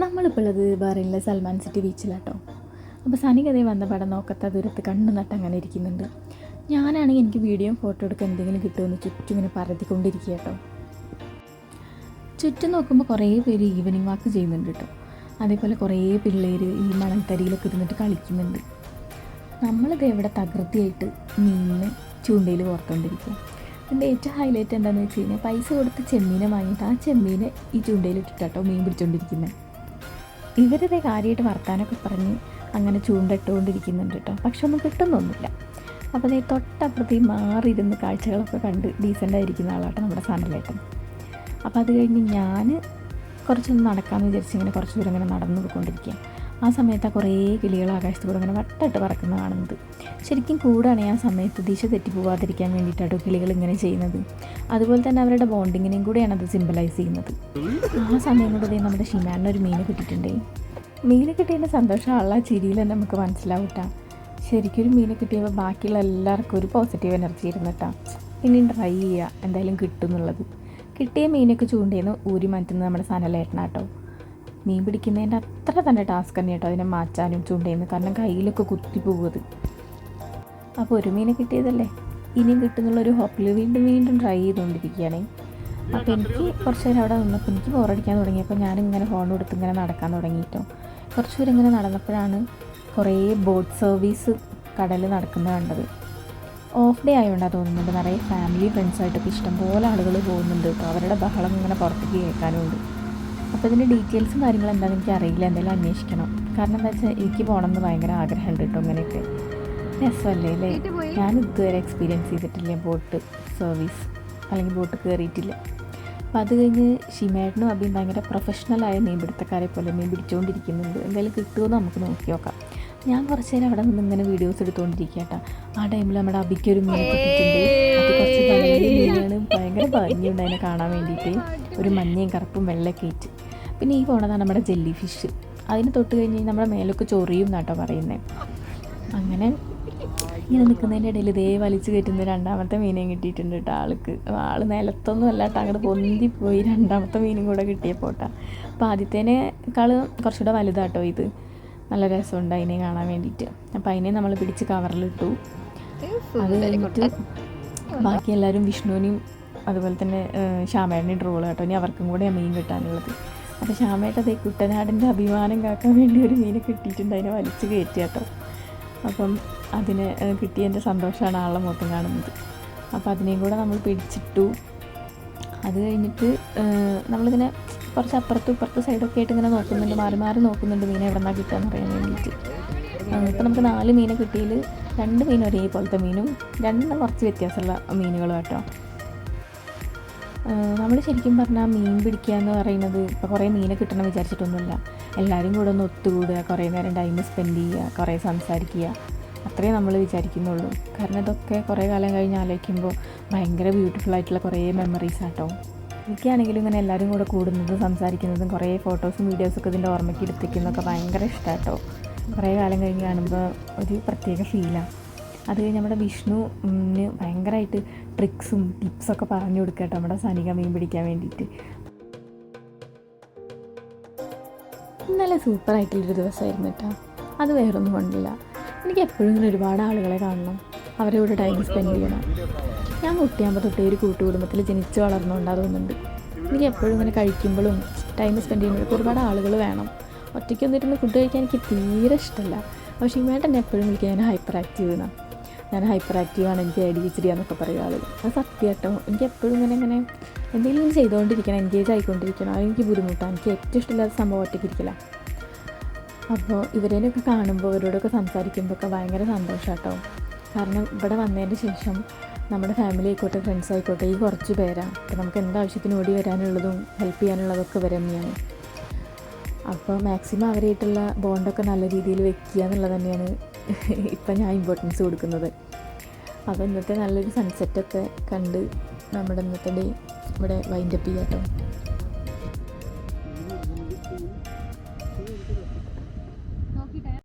നമ്മളിപ്പോൾ ഉള്ളത് ബഹ്റൈനിലെ സൽമാൻ സിറ്റി ബീച്ചിലാട്ടോ. അപ്പോൾ സനികതയെ വന്ന പടം നോക്കത്ത ദൂരത്ത് കണ്ണു നട്ട് അങ്ങനെ ഇരിക്കുന്നുണ്ട്. ഞാനാണെങ്കിൽ എനിക്ക് വീഡിയോ ഫോട്ടോ എടുക്കാൻ എന്തെങ്കിലും കിട്ടുമെന്ന് ചുറ്റും ഇങ്ങനെ പരത്തിക്കൊണ്ടിരിക്കുക കേട്ടോ. ചുറ്റും നോക്കുമ്പോൾ കുറേ പേര് ഈവനിങ് വാക്ക് ചെയ്യുന്നുണ്ട് കേട്ടോ. അതേപോലെ കുറേ പിള്ളേർ ഈ മണൽത്തരിയിലൊക്കെ ഇരുന്നിട്ട് കളിക്കുന്നുണ്ട്. നമ്മളിത് എവിടെ തകൃതിയായിട്ട് മീനിനെ ചൂണ്ടയിൽ കോർത്തുകൊണ്ടിരിക്കും. എൻ്റെ ഏറ്റവും ഹൈലൈറ്റ് എന്താണെന്ന് വെച്ച് കഴിഞ്ഞാൽ പൈസ കൊടുത്ത് ചെമ്മീനെ വാങ്ങിയിട്ട് ആ ചെമ്മീനെ ഈ ചൂണ്ടയിൽ ഇട്ടിട്ടോ മീൻ പിടിച്ചുകൊണ്ടിരിക്കുന്നത്. ഇവരിതേ കാര്യമായിട്ട് വർത്താനൊക്കെ പറഞ്ഞ് അങ്ങനെ ചൂണ്ടിട്ടുകൊണ്ടിരിക്കുന്നുണ്ട് കേട്ടോ. പക്ഷെ ഒന്നും കിട്ടുന്നൊന്നുമില്ല. അപ്പോൾ അതേ തൊട്ടപ്പുറത്ത് ഈ മാറിയിരുന്ന് കാഴ്ചകളൊക്കെ കണ്ട് ഡീസൻ്റായിരിക്കുന്ന ആളാട്ടോ നമ്മുടെ സാൻഡലേട്ടൻ. അപ്പോൾ അത് കഴിഞ്ഞ് ഞാൻ കുറച്ചൊന്ന് നടക്കാമെന്ന് വിചാരിച്ച് ഇങ്ങനെ കുറച്ച് ദൂരം ഇങ്ങനെ നടന്നു പോയിക്കൊണ്ടിരിക്കുക. ആ സമയത്ത് കുറേ കിളികൾ ആകാശത്ത് കൂടെ ഇങ്ങനെ വട്ടമിട്ട് പറക്കുന്ന കാണുന്നത്. ശരിക്കും കൂടാണ് ആ സമയത്ത് ദിശ തെറ്റിപ്പോവാതിരിക്കാൻ വേണ്ടിയിട്ടാട്ടോ കിളികൾ ഇങ്ങനെ ചെയ്യുന്നത്. അതുപോലെ തന്നെ അവരുടെ ബോണ്ടിങ്ങിനെയും കൂടെയാണ് അത് സിംബലൈസ് ചെയ്യുന്നത്. ആ സമയം കൂടെ നമ്മുടെ ഷിമാനിന് ഒരു മീനെ കിട്ടിയിട്ടുണ്ടേ. മീനെ കിട്ടിയതിൻ്റെ സന്തോഷം ഉള്ള ചിരിയിൽ തന്നെ നമുക്ക് മനസ്സിലാവട്ടാ. ശരിക്കും ഒരു മീനെ കിട്ടിയപ്പോൾ ബാക്കിയുള്ള എല്ലാവർക്കും ഒരു പോസിറ്റീവ് എനർജി ഇരുന്നിട്ടാ ഇനിയും ട്രൈ ചെയ്യുക എന്തായാലും കിട്ടും എന്നുള്ളത്. കിട്ടിയ മീനൊക്കെ ചൂണ്ടേന്ന് ഊരി മാറ്റുന്നത് നമ്മുടെ സനലേട്ടനാട്ടോ. മീൻ പിടിക്കുന്നതിൻ്റെ അത്ര തന്നെ ടാസ്ക് തന്നെ കേട്ടോ അതിനെ മാറ്റാനും ചൂണ്ടേന്ന്, കാരണം കയ്യിലൊക്കെ കുത്തിപ്പോകുന്നത്. അപ്പോൾ ഒരു മീനെ കിട്ടിയതല്ലേ ഇനിയും കിട്ടുന്നുള്ളൊരു ഹോപ്പിൽ വീണ്ടും ട്രൈ ചെയ്തുകൊണ്ടിരിക്കുകയാണ്. അപ്പോൾ എനിക്ക് കുറച്ച് നേരം അവിടെ നിന്നപ്പോൾ എനിക്ക് ബോറടിക്കാൻ തുടങ്ങിയപ്പോൾ ഞാനിങ്ങനെ ഫോൺ കൊടുത്ത് ഇങ്ങനെ നടക്കാൻ തുടങ്ങിയിട്ടോ. കുറച്ച് പേര് ഇങ്ങനെ നടന്നപ്പോഴാണ് കുറേ ബോട്ട് സർവീസ് കടലിൽ നടക്കുന്നത് കണ്ടത്. ഓഫ് ഡേ ആയതുകൊണ്ടാണ് തോന്നുന്നുണ്ട്. നിറയെ ഫാമിലി ഫ്രണ്ട്സായിട്ടൊക്കെ ഇഷ്ടംപോലെ ആളുകൾ പോകുന്നുണ്ട് കേട്ടോ. അവരുടെ ബഹളം ഇങ്ങനെ പുറത്തേക്ക് കേൾക്കാനുണ്ട്. അപ്പോൾ ഇതിൻ്റെ ഡീറ്റെയിൽസും കാര്യങ്ങളും എന്താണെന്ന് എനിക്ക് അറിയില്ല. എന്തെങ്കിലും അന്വേഷിക്കണം. കാരണം എന്താ വെച്ചാൽ എനിക്ക് പോകണമെന്ന് ഭയങ്കര ആഗ്രഹമുണ്ട് കേട്ടോ. അങ്ങനെയൊക്കെ രസമല്ലേ അല്ലേ? ഞാൻ ഇതുവരെ എക്സ്പീരിയൻസ് ചെയ്തിട്ടില്ല ബോട്ട് സർവീസ്, അല്ലെങ്കിൽ ബോട്ട് കയറിയിട്ടില്ല. അപ്പോൾ അത് കഴിഞ്ഞ് ഷിമേട്ടനും അബിയും ഭയങ്കര പ്രൊഫഷണലായ മീൻപിടുത്തക്കാരെ പോലെ മീൻ പിടിച്ചുകൊണ്ടിരിക്കുന്നുണ്ട്. എന്തായാലും കിട്ടുമെന്ന് നമുക്ക് നോക്കി നോക്കാം. ഞാൻ കുറച്ച് നേരം അവിടെ നിന്ന് ഇങ്ങനെ വീഡിയോസ് എടുത്തുകൊണ്ടിരിക്കുക കേട്ടോ. ആ ടൈമിൽ നമ്മുടെ അബിക്ക് ഒരു മീൻ കിട്ടിയിട്ടുണ്ട്. അത് കുറച്ച് വലിയ മീനാണ്, ഭയങ്കര ഭംഗിയുണ്ട് അതിനെ കാണാൻ വേണ്ടിയിട്ട്. ഒരു മഞ്ഞയും കറുപ്പും വെള്ളയൊക്കെ ഇട്ട്. പിന്നെ ഈ പോണതാണ് നമ്മുടെ ജെല്ലി ഫിഷ്. അതിന് തൊട്ട് കഴിഞ്ഞ് നമ്മുടെ മേലൊക്കെ ചൊറിയും എന്നാട്ടോ പറയുന്നത്. അങ്ങനെ ഇങ്ങനെ നിൽക്കുന്നതിൻ്റെ ഇടയിൽ ഇതേ വലിച്ച് കയറ്റുന്ന രണ്ടാമത്തെ മീനെയും കിട്ടിയിട്ടുണ്ട് കേട്ടോ ആൾക്ക്. ആൾ നിലത്തൊന്നും അല്ലാട്ടോ അങ്ങോട്ട് പൊന്തിപ്പോയി രണ്ടാമത്തെ മീനും കൂടെ കിട്ടിയപ്പോട്ടാ. അപ്പോൾ ആദ്യത്തേനേക്കാൾ കുറച്ചുകൂടെ വലുതാട്ടോ ഇത്. നല്ല രസമുണ്ട് അതിനെ കാണാൻ വേണ്ടിയിട്ട്. അപ്പോൾ അതിനെ നമ്മൾ പിടിച്ച് കവറിലിട്ടു. അത് കഴിഞ്ഞിട്ട് ബാക്കി എല്ലാവരും വിഷ്ണുവിനെയും അതുപോലെ തന്നെ ശ്യാമേട്ടനെയും ട്രോള് കേട്ടോ. ഇനി അവർക്കും കൂടെ മീൻ കിട്ടാനുള്ളത്. അപ്പോൾ ശ്യാമേട്ടതേ കുട്ടനാടിൻ്റെ അഭിമാനം കാക്കാൻ വേണ്ടി ഒരു മീനെ കിട്ടിയിട്ടുണ്ട്. അതിനെ വലിച്ച് കയറ്റി കേട്ടോ. അപ്പം അതിന് കിട്ടിയതിൻ്റെ സന്തോഷമാണ് ആളുടെ മൊത്തം കാണുന്നത്. അപ്പോൾ അതിനെയും കൂടെ നമ്മൾ പിടിച്ചിട്ടു. അത് കഴിഞ്ഞിട്ട് നമ്മളിങ്ങനെ കുറച്ച് അപ്പുറത്തും ഇപ്പുറത്ത് സൈഡൊക്കെ ആയിട്ട് ഇങ്ങനെ നോക്കുന്നുണ്ട്, മാറി നോക്കുന്നുണ്ട് മീനെ എവിടെ നിന്നാണ് കിട്ടുക എന്ന് പറയാൻ വേണ്ടിയിട്ട്. ഇപ്പോൾ നമുക്ക് 4 മീനെ കിട്ടിയതിൽ 2 മീൻ ഒരേപോലത്തെ മീനും 2 കുറച്ച് വ്യത്യാസമുള്ള മീനുകളും കേട്ടോ. നമ്മൾ ശരിക്കും പറഞ്ഞാൽ മീൻ പിടിക്കുക എന്ന് പറയുന്നത് ഇപ്പോൾ കുറേ മീനെ കിട്ടണം വിചാരിച്ചിട്ടൊന്നുമില്ല. എല്ലാവരും കൂടെ ഒന്ന് ഒത്തുകൂടുക, കുറേ നേരം ടൈം സ്പെൻഡ് ചെയ്യുക, കുറേ സംസാരിക്കുക, അത്രേ നമ്മൾ വിചാരിക്കുന്നുള്ളൂ. കാരണം ഇതൊക്കെ കുറേ കാലം കഴിഞ്ഞ് ആലോചിക്കുമ്പോൾ ഭയങ്കര ബ്യൂട്ടിഫുൾ ആയിട്ടുള്ള കുറേ മെമ്മറീസ് ആട്ടോ. എനിക്കാണെങ്കിലും ഇങ്ങനെ എല്ലാവരും കൂടെ കൂടുന്നതും സംസാരിക്കുന്നതും കുറേ ഫോട്ടോസും വീഡിയോസൊക്കെ ഇതിൻ്റെ ഓർമ്മയ്ക്ക് എടുത്തിരിക്കുന്നതൊക്കെ ഭയങ്കര ഇഷ്ടമാട്ടോ. കുറേ കാലം കഴിഞ്ഞ് കാണുമ്പോൾ ഒരു പ്രത്യേക ഫീലാണ്. അത് കഴിഞ്ഞ് നമ്മുടെ വിഷ്ണുവിന് ഭയങ്കരമായിട്ട് ട്രിക്സും ടിപ്സൊക്കെ പറഞ്ഞു കൊടുക്കുക കേട്ടോ നമ്മുടെ സനിക മീൻ പിടിക്കാൻ വേണ്ടിയിട്ട്. നല്ല സൂപ്പറായിട്ടുള്ളൊരു ദിവസമായിരുന്നു കേട്ടോ. അത് വേറൊന്നും കൊണ്ടില്ല. എനിക്ക് എപ്പോഴും ഇങ്ങനെ ഒരുപാട് ആളുകളെ കാണണം, അവരെ കൂടെ ടൈം സ്പെൻഡ് ചെയ്യണം. ഞാൻ കുട്ടിയാകുമ്പോൾ തൊട്ടേ ഒരു കൂട്ടുകുടുംബത്തിൽ ജനിച്ച് വളർന്നുകൊണ്ടാണ് തോന്നുന്നുണ്ട്. എനിക്ക് എപ്പോഴും ഇങ്ങനെ കഴിക്കുമ്പോഴും ടൈം സ്പെൻഡ് ചെയ്യുമ്പോഴൊക്കെ ഒരുപാട് ആളുകൾ വേണം. ഒറ്റയ്ക്ക് വന്നിരുന്ന് ഫുഡ് കഴിക്കാൻ എനിക്ക് തീരെ ഇഷ്ടമല്ല. പക്ഷേ ഇങ്ങോട്ട് എപ്പോഴും വിളിക്കുക ഞാൻ ഹൈപ്പർ ആക്റ്റീവ് എന്നാണ്. ഞാൻ ഹൈപ്പർ ആക്റ്റീവാണ്, എനിക്ക് ADHD എന്നൊക്കെ പറയുക ആളുകൾ. അത് സത്യം കേട്ടോ. എനിക്ക് എപ്പോഴും ഇങ്ങനെ എന്തെങ്കിലും ചെയ്തുകൊണ്ടിരിക്കണം, എൻഗേജ് ആയിക്കൊണ്ടിരിക്കണം. അതെനിക്ക് ബുദ്ധിമുട്ടാണ്. എനിക്ക് ഏറ്റവും ഇഷ്ടമില്ലാത്ത സംഭവം ഒറ്റയ്ക്കിരിക്കില്ല. അപ്പോൾ ഇവരേനൊക്കെ കാണുമ്പോൾ ഇവരോടൊക്കെ സംസാരിക്കുമ്പോൾ ഒക്കെ ഭയങ്കര സന്തോഷം കേട്ടോ. കാരണം ഇവിടെ വന്നതിന് ശേഷം നമ്മുടെ ഫാമിലി ആയിക്കോട്ടെ ഫ്രണ്ട്സ് ആയിക്കോട്ടെ ഈ കുറച്ച് പേരാണ്. അപ്പോൾ നമുക്ക് എന്താവശ്യത്തിന് ഓടി വരാനുള്ളതും ഹെൽപ്പ് ചെയ്യാനുള്ളതൊക്കെ ഇവർ തന്നെയാണ്. അപ്പോൾ മാക്സിമം അവരായിട്ടുള്ള ബോണ്ടൊക്കെ നല്ല രീതിയിൽ വെക്കുക എന്നുള്ളത് തന്നെയാണ് ഇപ്പം ഞാൻ ഇമ്പോർട്ടൻസ് കൊടുക്കുന്നത്. അപ്പോൾ ഇന്നത്തെ നല്ലൊരു സൺസെറ്റൊക്കെ കണ്ട് നമ്മുടെ ഇന്നത്തെ ഡേ ഇവിടെ വൈൻഡപ്പ് ചെയ്യാം കേട്ടോ.